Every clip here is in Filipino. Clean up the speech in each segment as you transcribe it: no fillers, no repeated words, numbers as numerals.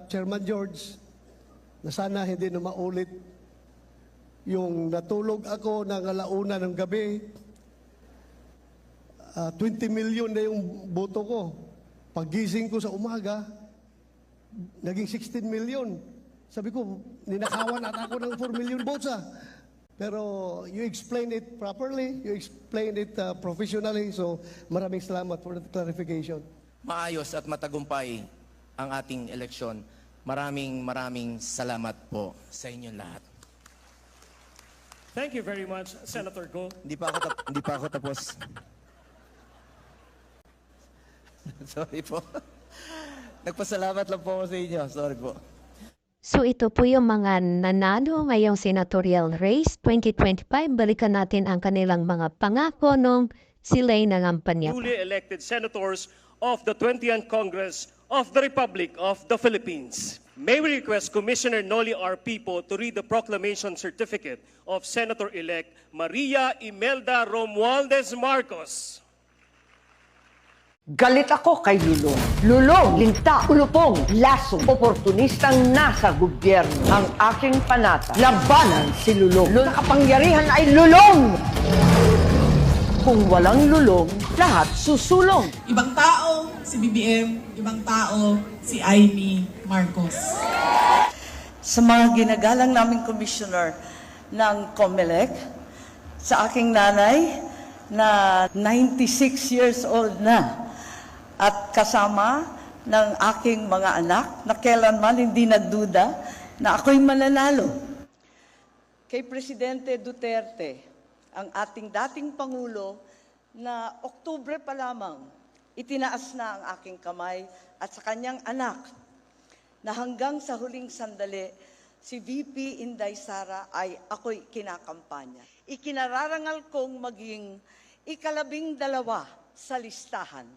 Chairman George na sana hindi na maulit yung natulog ako ng alauna ng gabi. 20 million na yung boto ko. Paggising ko sa umaga, naging 16 million. Sabi ko, ninakawan at ako ng 4 million votes Pero you explain it properly, you explain it professionally, so maraming salamat for the clarification. Maayos at matagumpay ang ating eleksyon. Maraming salamat po sa inyong lahat. Thank you very much, Senator Go. Hindi pa ako tapos. Sorry po. Nagpasalamat lang po ako sa inyo. Sorry po. So ito po yung mga nanalo ngayong senatorial race 2025. Balikan natin ang kanilang mga pangako nung sila'y nangampanya. Newly elected senators of the 20th Congress of the Republic of the Philippines. May we request Commissioner Noli R. Pipo to read the proclamation certificate of Senator-elect Maria Imelda Romualdez Marcos. Galit ako kay Lulong. Lulong, linta, ulupong, lasong, oportunistang nasa gobyerno. Ang aking panata, labanan si Lulong. Ang kapangyarihan ay Lulong! Kung walang Lulong, lahat susulong. Ibang tao si BBM, ibang tao si Amy Marcos. Sa mga ginagalang naming commissioner ng COMELEC, sa aking nanay na 96 years old na, at kasama ng aking mga anak na kailanman hindi nagduda na ako'y mananalo. Kay Presidente Duterte, ang ating dating Pangulo, na Oktubre pa lamang, itinaas na ang aking kamay at sa kanyang anak na hanggang sa huling sandali, si VP Inday Sara ay ako'y kinakampanya. Ikinararangal kong maging ika-12 sa listahan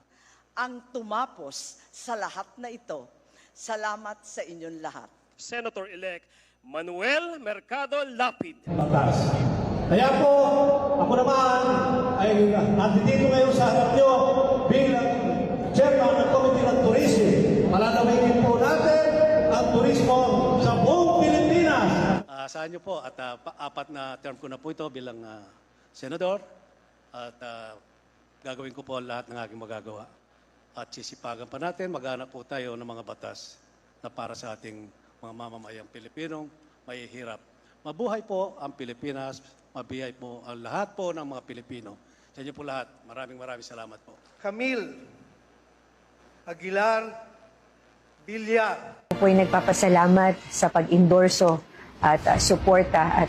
ang tumapos sa lahat na ito. Salamat sa inyong lahat. Senator-elect Manuel Mercado Lapid. Batas. Kaya po, ako naman ay nandito ngayon sa harap nyo bilang chairman ng Committee ng Tourism. Palalawigin po natin ang turismo sa buong Pilipinas. Asahan nyo po at apat na term ko na po ito bilang senador at gagawin ko po lahat ng aking magagawa. At sisipagan pa natin, maghanap po tayo ng mga batas na para sa ating mga mamamayang Pilipinong mahihirap. Mabuhay po ang Pilipinas, mabuhay po ang lahat po ng mga Pilipino. Sa inyo po lahat, maraming salamat po. Camille Aguilar Villar. Ako po'y nagpapasalamat sa pag-endorso at suporta at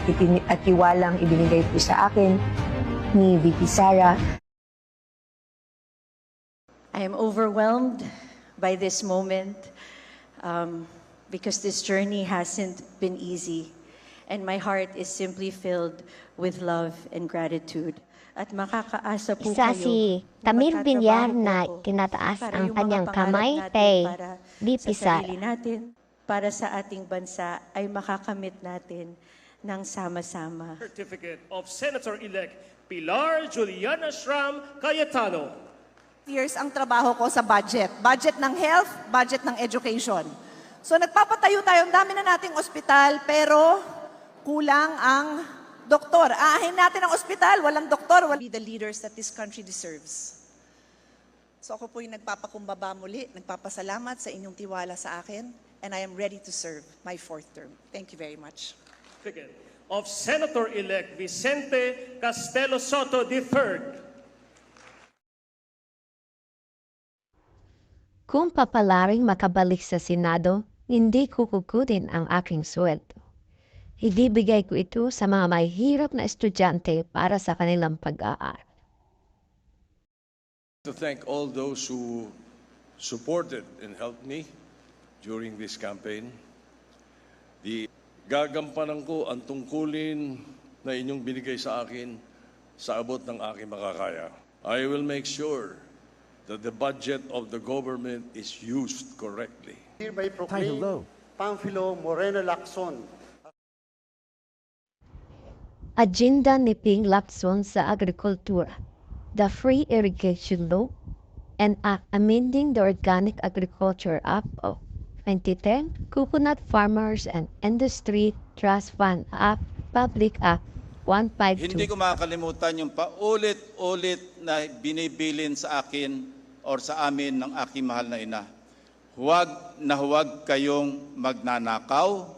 tiwalang ibinigay po sa akin ni VP Sara. I am overwhelmed by this moment because this journey hasn't been easy and my heart is simply filled with love and gratitude. At makakaasa po Isa kayo si Camille Villar na ako tinataas para ang yung kanyang mga pangarap kamay natin kay para VP sa sarili Sara. natin, para sa ating bansa ay makakamit natin ng sama-sama. Certificate of Senator-elect Pilar Juliana Shram Cayetano. Years ang trabaho ko sa budget. Budget ng health, budget ng education. So nagpapatayo tayo, ang dami na nating ospital, pero kulang ang doktor. Aahin natin ang ospital, walang doktor. Be the leaders that this country deserves. So ako po'y nagpapakumbaba muli, nagpapasalamat sa inyong tiwala sa akin, and I am ready to serve my 4th term. Thank you very much. Certificate of Senator-elect Vicente Castelo Soto III. Kung papalaring makabalik sa Senado, hindi ko kukunin ang aking sweldo. Ibibigay ko ito sa mga mahihirap na estudyante para sa kanilang pag-aaral. To thank all those who supported and helped me during this campaign. Gagampanan ko ang tungkulin na inyong binigay sa akin sa abot ng aking makakaya. I will make sure that the budget of the government is used correctly. Hereby proclaim Pamphilo Moreno Lacson. Agenda ni Ping Lacson sa Agrikultura, the Free Irrigation Law, and amending the Organic Agriculture Act of 2010 Coconut Farmers and Industry Trust Fund Act, Public Act 152. Hindi ko makakalimutan yung paulit-ulit na binibilin sa akin or sa amin ng aking mahal na ina. Huwag kayong magnanakaw.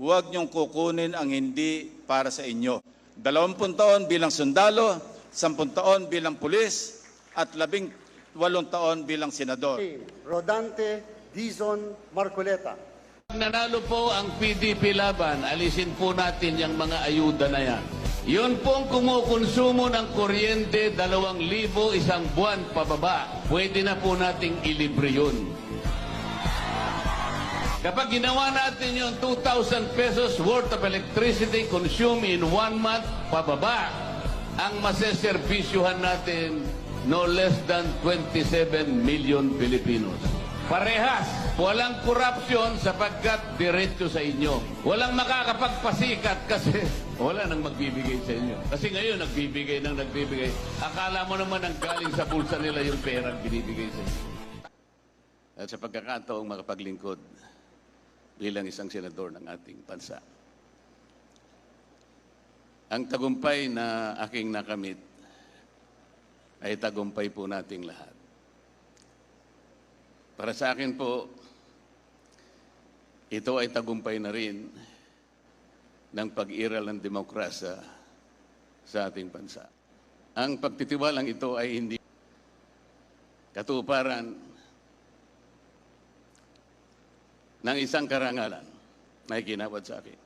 Huwag niyong kukunin ang hindi para sa inyo. 20 taon bilang sundalo, 10 taon bilang pulis, at 18 taon bilang senador. Rodante Dizon Marcoleta. Pag nanalo po ang PDP laban, alisin po natin yung mga ayuda na yan. Yun pong kumukonsumo ng kuryente 2,000 isang buwan pababa. Pwede na po nating ilibre yun. Kapag ginawa natin yung 2,000 pesos worth of electricity consumed in 1 month pababa, ang maseservisyohan natin no less than 27 million Filipinos. Parehas, walang korupsyon sapagkat diretso sa inyo. Walang makakapagpasikat kasi wala nang magbibigay sa inyo. Kasi ngayon, nagbibigay. Akala mo naman ang galing sa bulsa nila yung perang binibigay sa inyo. At sa pagkakataong makapaglingkod bilang isang senador ng ating bansa, ang tagumpay na aking nakamit ay tagumpay po nating lahat. Para sa akin po, ito ay tagumpay na rin ng pag-iral ng demokrasya sa ating bansa. Ang pagtitiwalang ito ay hindi katuparan ng isang karangalan na ikinawad sa akin.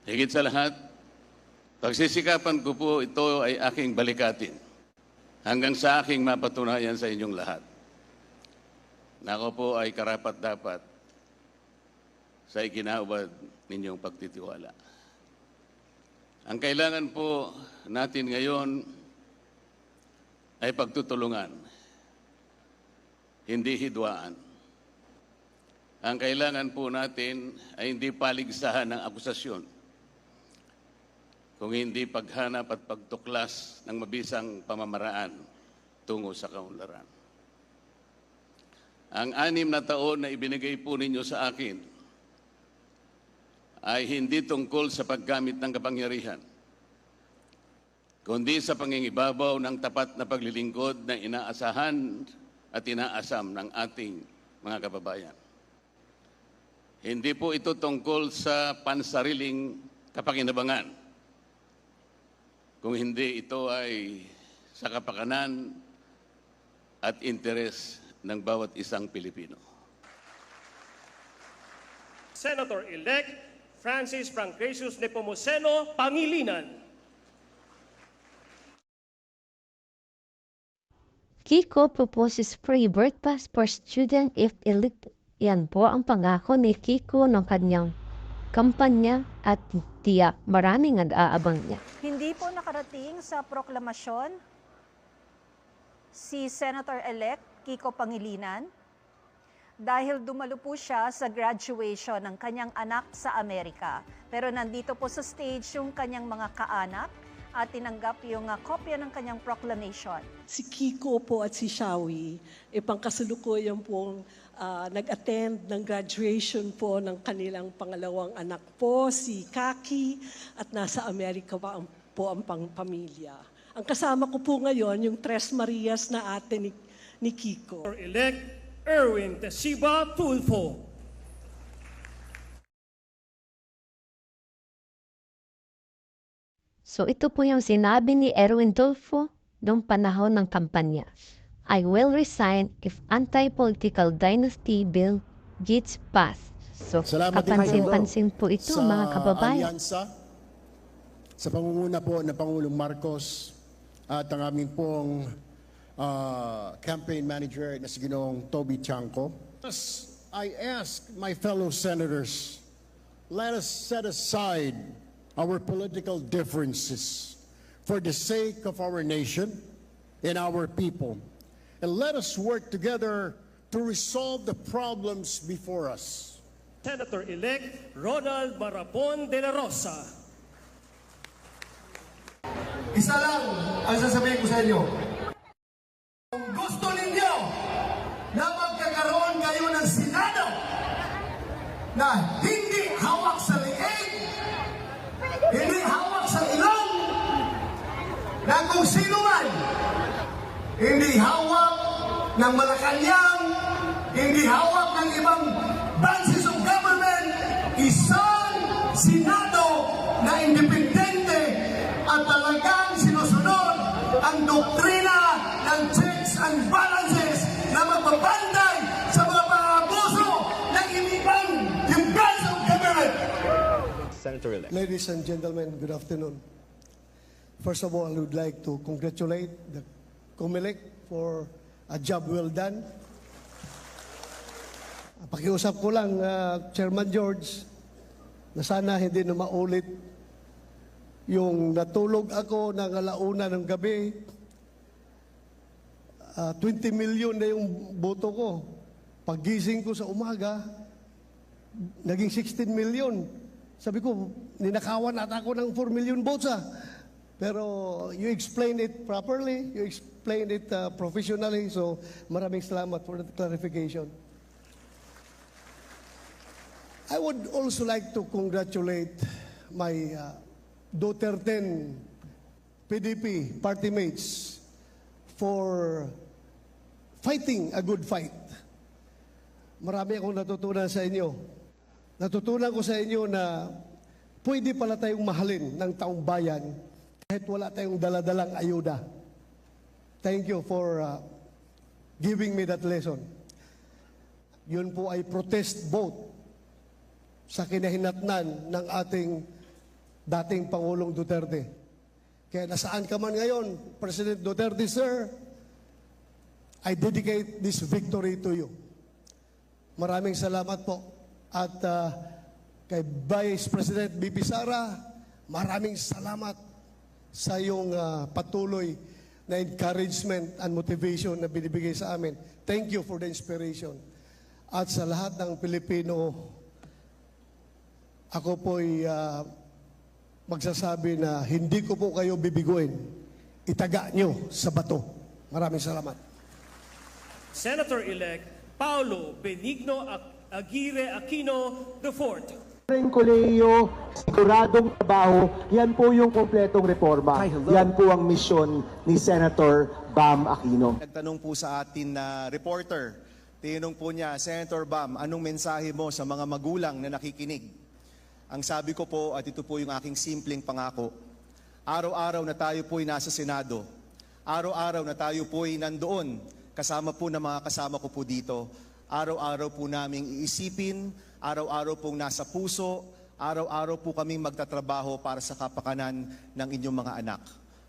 Higit sa lahat, pagsisikapan ko po ito ay aking balikatin hanggang sa aking mapatunayan sa inyong lahat na ako po ay karapat-dapat sa ikinawad ninyong pagtitiwala. Ang kailangan po natin ngayon ay pagtutulungan, hindi hidwaan. Ang kailangan po natin ay hindi paligsahan ng akusasyon, kung hindi paghanap at pagtuklas ng mabisang pamamaraan tungo sa kaunlaran. Ang 6 na taon na ibinigay po ninyo sa akin ay hindi tungkol sa paggamit ng kapangyarihan, kundi sa pangingibabaw ng tapat na paglilingkod na inaasahan at inaasam ng ating mga kababayan. Hindi po ito tungkol sa pansariling kapakinabangan, kung hindi ito ay sa kapakanan at interes ng bawat isang Pilipino. Senator-elect Francis Pancratius Nepomuceno Pangilinan. Kiko proposes free birth pass for student if elected. Yan po ang pangako ni Kiko ng kanyang kampanya at tiyak maraming nag-aabang niya. Hindi po nakarating sa proklamasyon si Senator-elect Kiko Pangilinan dahil dumalo po siya sa graduation ng kanyang anak sa Amerika. Pero nandito po sa stage yung kanyang mga kaanak at tinanggap yung kopya ng kanyang proclamation. Si Kiko po at si Shawi, pangkasalukuyan pong nag-attend ng graduation po ng kanilang pangalawang anak po, si Kaki, at nasa Amerika pa po ang pamilya. Ang kasama ko po ngayon, yung Tres Marias na ate ni Kiko. Elect Erwin Tesiba Tulfo. So ito po yung sinabi ni Erwin Tulfo noong panahon ng kampanya. I will resign if anti-political dynasty bill gets passed. So kapansin-pansin po ito mga kababayan. Alyansa, sa pangunguna po ng Pangulong Marcos at ang aming pong campaign manager na si Ginoong Toby Chanco. I ask my fellow senators, let us set aside our political differences for the sake of our nation and our people. And let us work together to resolve the problems before us. Senator-elect Ronald Marapon de la Rosa. Isa lang ang sasabihin ko sa inyo. Kung gusto ninyo na magkakaroon kayo ng na hindi hawak sa liig, hindi hawak sa ilong, na kung sino man, hindi hawak ng Malacanang, hindi hawak ng ibang branches of government, isang Senado na independente at talagang sinusunod ang doktrina ng checks and balances na magbabantay sa mga pang-abuso ng ibang yung branch of government. Senator-elect. Ladies and gentlemen, good afternoon. First of all, I would like to congratulate the COMELEC for a job well done. Pakiusap ko lang, Chairman George, na sana hindi na maulit yung natulog ako ng alauna ng gabi. 20 million na yung boto ko. Paggising ko sa umaga, naging 16 million. Sabi ko, ninakawan ata ako ng 4 million votes Pero you explain it properly, you explain it professionally, so maraming salamat for the clarification. I would also like to congratulate my Duterte PDP party mates for fighting a good fight. Marami akong natutunan sa inyo. Natutunan ko sa inyo na pwede pala tayong mahalin ng taong bayan kahit wala tayong daladalang ayuda. Thank you for giving me that lesson. Yun po ay protest vote sa kinahinatnan ng ating dating Pangulong Duterte. Kaya nasaan ka man ngayon, President Duterte, sir, I dedicate this victory to you. Maraming salamat po. At kay Vice President BP Sara, maraming salamat sa iyong patuloy na encouragement and motivation na binibigay sa amin. Thank you for the inspiration. At sa lahat ng Pilipino, ako po'y magsasabi na hindi ko po kayo bibiguin. Itaga nyo sa bato. Maraming salamat. Senator-elect Paulo Benigno Aguirre Aquino IV. Kolehiyo, siguradong trabaho, yan po yung kompletong reforma. Yan po ang misyon ni Senator Bam Aquino. Nagtanong po sa atin na reporter, tinanong po niya, Senator Bam, anong mensahe mo sa mga magulang na nakikinig? Ang sabi ko po, at ito po yung aking simpleng pangako, araw-araw na tayo po'y nasa Senado, araw-araw na tayo po'y nandoon, kasama po ng mga kasama ko po dito, araw-araw po naming iisipin, araw-araw pong nasa puso, araw-araw po kaming magtatrabaho para sa kapakanan ng inyong mga anak.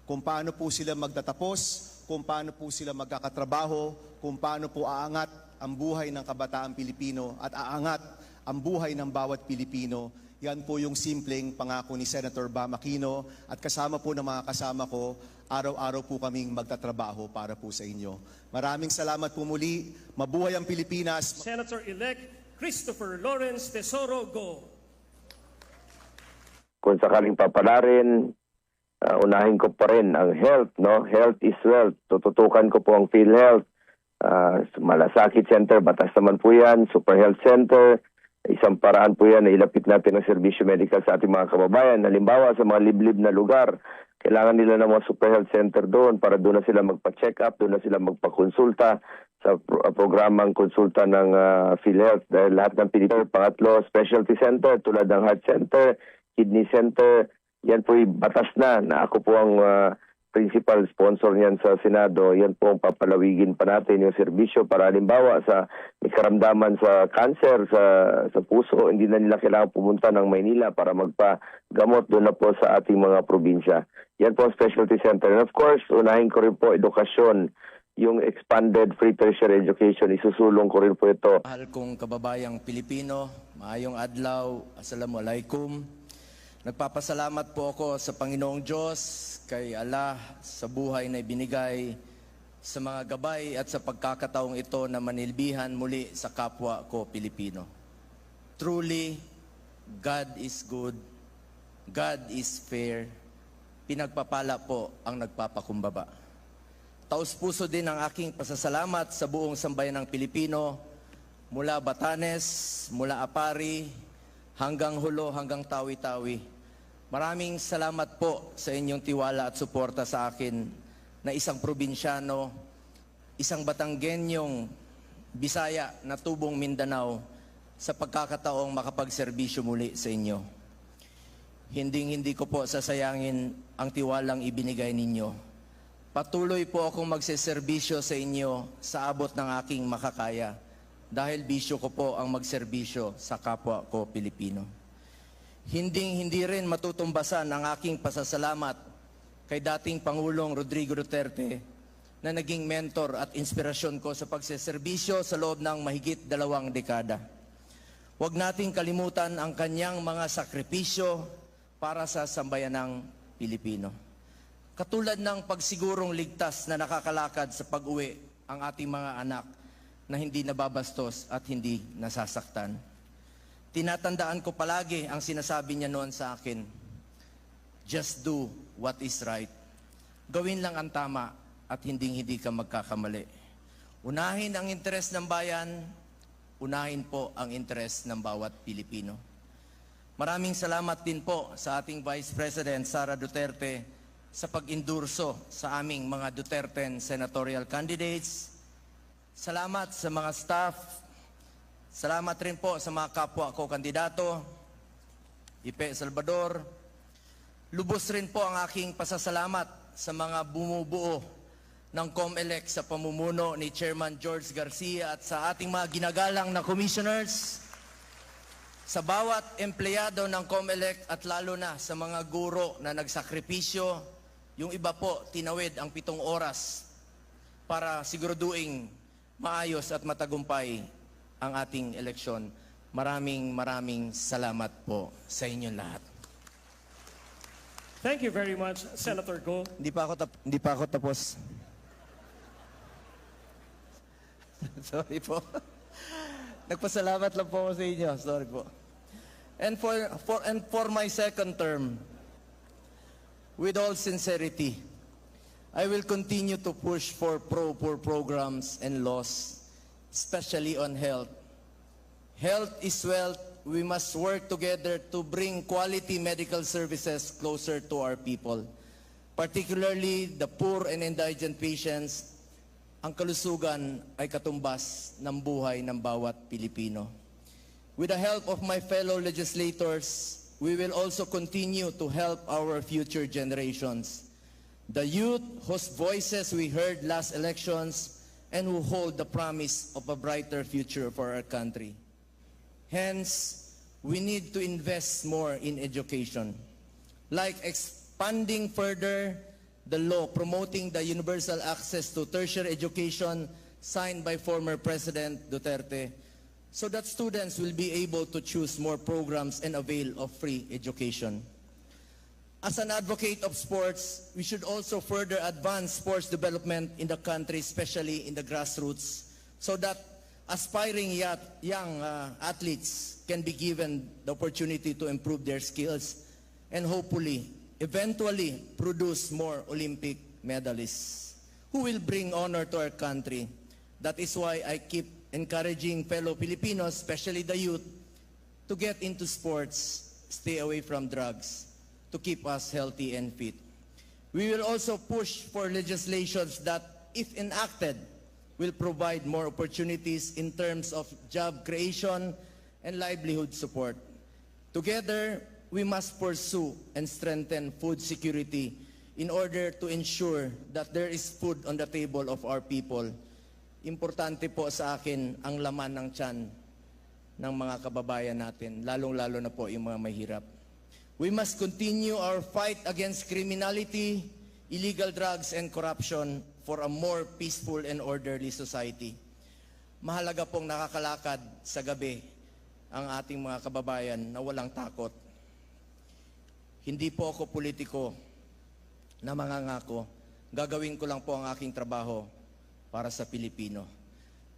Kung paano po sila magtatapos, kung paano po sila magkakatrabaho, kung paano po aangat ang buhay ng kabataang Pilipino at aangat ang buhay ng bawat Pilipino. Yan po yung simpleng pangako ni Senator Bam Aquino at kasama po ng mga kasama ko, araw-araw po kaming magtatrabaho para po sa inyo. Maraming salamat po muli. Mabuhay ang Pilipinas. Senator-elect Christopher Lawrence Tesoro Go. Kung sakaling papalarin, unahin ko pa rin ang health, no? Health is wealth. Tututukan ko po ang PhilHealth, Malasakit Center, batas naman po yan, Super Health Center. Isang paraan po yan na ilapit natin ang serbisyo medical sa ating mga kababayan. Halimbawa sa mga liblib na lugar, kailangan nila ng mga Super Health Center doon para doon na sila magpa-check up, doon na sila magpa-konsulta sa programang konsulta ng PhilHealth. Dahil lahat ng Pilipino, pangatlo, specialty center tulad ng heart center, kidney center, yan po batas na ako po ang principal sponsor niyan sa Senado. Yan po ang papalawigin pa natin yung serbisyo para halimbawa sa may karamdaman sa cancer, sa puso, hindi na nila kailangan pumunta ng Maynila para magpagamot doon na po sa ating mga probinsya. Yan po ang specialty center. And of course, unahin ko rin po edukasyon, yung expanded free tertiary education, isusulong ko rin po ito. Mahal kong kababayang Pilipino, maayong adlaw, assalamualaikum. Nagpapasalamat po ako sa Panginoong Diyos, kay Allah, sa buhay na ibinigay, sa mga gabay at sa pagkakataong ito na manilbihan muli sa kapwa ko Pilipino. Truly, God is good, God is fair, pinagpapala po ang nagpapakumbaba. Taos puso din ang aking pasasalamat sa buong sambayan ng Pilipino mula Batanes, mula Apari, hanggang Hulo, hanggang Tawi-Tawi. Maraming salamat po sa inyong tiwala at suporta sa akin na isang probinsyano, isang Batanggenyong Bisaya na tubong Mindanao sa pagkakataong makapagserbisyo muli sa inyo. Hindi ko po sasayangin ang tiwalang ibinigay ninyo. Patuloy po akong magseserbisyo sa inyo sa abot ng aking makakaya dahil bisyo ko po ang magserbisyo sa kapwa ko Pilipino. Hindi rin matutumbasan ang aking pasasalamat kay dating Pangulong Rodrigo Duterte na naging mentor at inspirasyon ko sa pagseserbisyo sa loob ng mahigit 2 dekada. Huwag nating kalimutan ang kanyang mga sakripisyo para sa sambayanang Pilipino. Katulad ng pagsigurong ligtas na nakakalakad sa pag-uwi ang ating mga anak na hindi nababastos at hindi nasasaktan. Tinatandaan ko palagi ang sinasabi niya noon sa akin, just do what is right. Gawin lang ang tama at hindi ka magkakamali. Unahin ang interes ng bayan, unahin po ang interes ng bawat Pilipino. Maraming salamat din po sa ating Vice President Sara Duterte sa pag-endurso sa aming mga Duterten senatorial candidates. Salamat sa mga staff. Salamat rin po sa mga kapwa ko kandidato. Ipe Salvador. Lubos rin po ang aking pasasalamat sa mga bumubuo ng COMELEC sa pamumuno ni Chairman George Garcia at sa ating mga ginagalang na commissioners, sa bawat empleyado ng COMELEC at lalo na sa mga guro na nagsakripisyo, yung iba po tinawid ang 7 oras para siguraduing maayos at matagumpay ang ating eleksyon. Maraming salamat po sa inyong lahat. Thank you very much, Senator Go. Hindi pa ako tapos. Sorry po. Nagpasalamat lang po ako sa inyo. Sorry po. And for my second term, with all sincerity, I will continue to push for pro-poor programs and laws, especially on health. Health is wealth. We must work together to bring quality medical services closer to our people, particularly the poor and indigent patients. Ang kalusugan ay katumbas ng buhay ng bawat Pilipino. With the help of my fellow legislators, we will also continue to help our future generations. The youth whose voices we heard last elections and who hold the promise of a brighter future for our country. Hence, we need to invest more in education, like expanding further the law promoting the universal access to tertiary education signed by former President Duterte, so that students will be able to choose more programs and avail of free education. As an advocate of sports, we should also further advance sports development in the country, especially in the grassroots, so that aspiring young athletes can be given the opportunity to improve their skills and hopefully eventually produce more Olympic medalists who will bring honor to our country. That is why I keep encouraging fellow Filipinos, especially the youth, to get into sports, stay away from drugs, to keep us healthy and fit. We will also push for legislations that, if enacted, will provide more opportunities in terms of job creation and livelihood support. Together, we must pursue and strengthen food security in order to ensure that there is food on the table of our people. Importante po sa akin ang laman ng tiyan ng mga kababayan natin, lalong-lalo na po yung mga mahirap. We must continue our fight against criminality, illegal drugs, and corruption for a more peaceful and orderly society. Mahalaga pong nakakalakad sa gabi ang ating mga kababayan na walang takot. Hindi po ako politiko na mangangako. Gagawin ko lang po ang aking trabaho para sa Pilipino.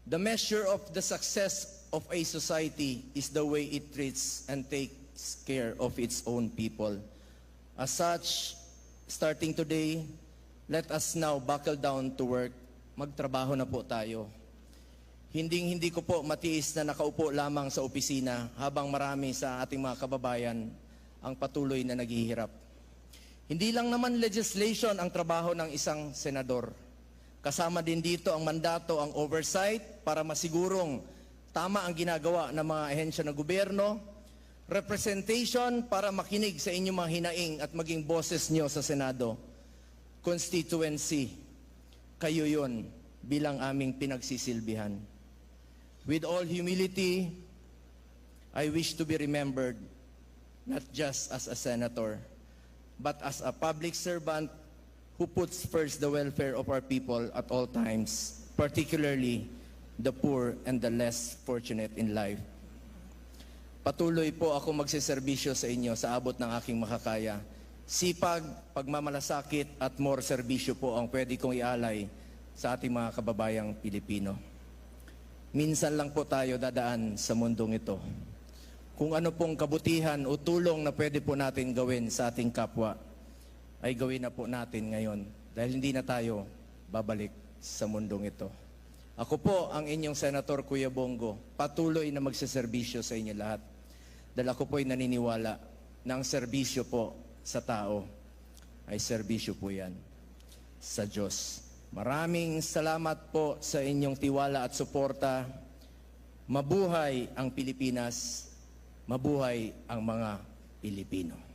The measure of the success of a society is the way it treats and takes care of its own people. As such, starting today, let us now buckle down to work. Magtrabaho na po tayo. Hindi ko po matiis na nakaupo lamang sa opisina habang marami sa ating mga kababayan ang patuloy na naghihirap. Hindi lang naman legislation ang trabaho ng isang senador. Kasama din dito ang mandato, ang oversight para masigurong tama ang ginagawa ng mga ahensya ng gobyerno, representation para makinig sa inyong mga hinaing at maging boses nyo sa Senado, constituency, kayo yon bilang aming pinagsisilbihan. With all humility, I wish to be remembered not just as a senator, but as a public servant who puts first the welfare of our people at all times, particularly the poor and the less fortunate in life. Patuloy po ako magsiservisyo sa inyo sa abot ng aking makakaya. Sipag, pagmamalasakit at more serbisyo po ang pwede kong ialay sa ating mga kababayang Pilipino. Minsan lang po tayo dadaan sa mundong ito. Kung ano pong kabutihan o tulong na pwede po natin gawin sa ating kapwa, ay gawin na po natin ngayon dahil hindi na tayo babalik sa mundong ito. Ako po ang inyong Senator Kuya Bongo, patuloy na magsiservisyo sa inyo lahat. Dahil ako po'y naniniwala na ang serbisyo po sa tao ay serbisyo po yan sa Diyos. Maraming salamat po sa inyong tiwala at suporta. Mabuhay ang Pilipinas, mabuhay ang mga Pilipino.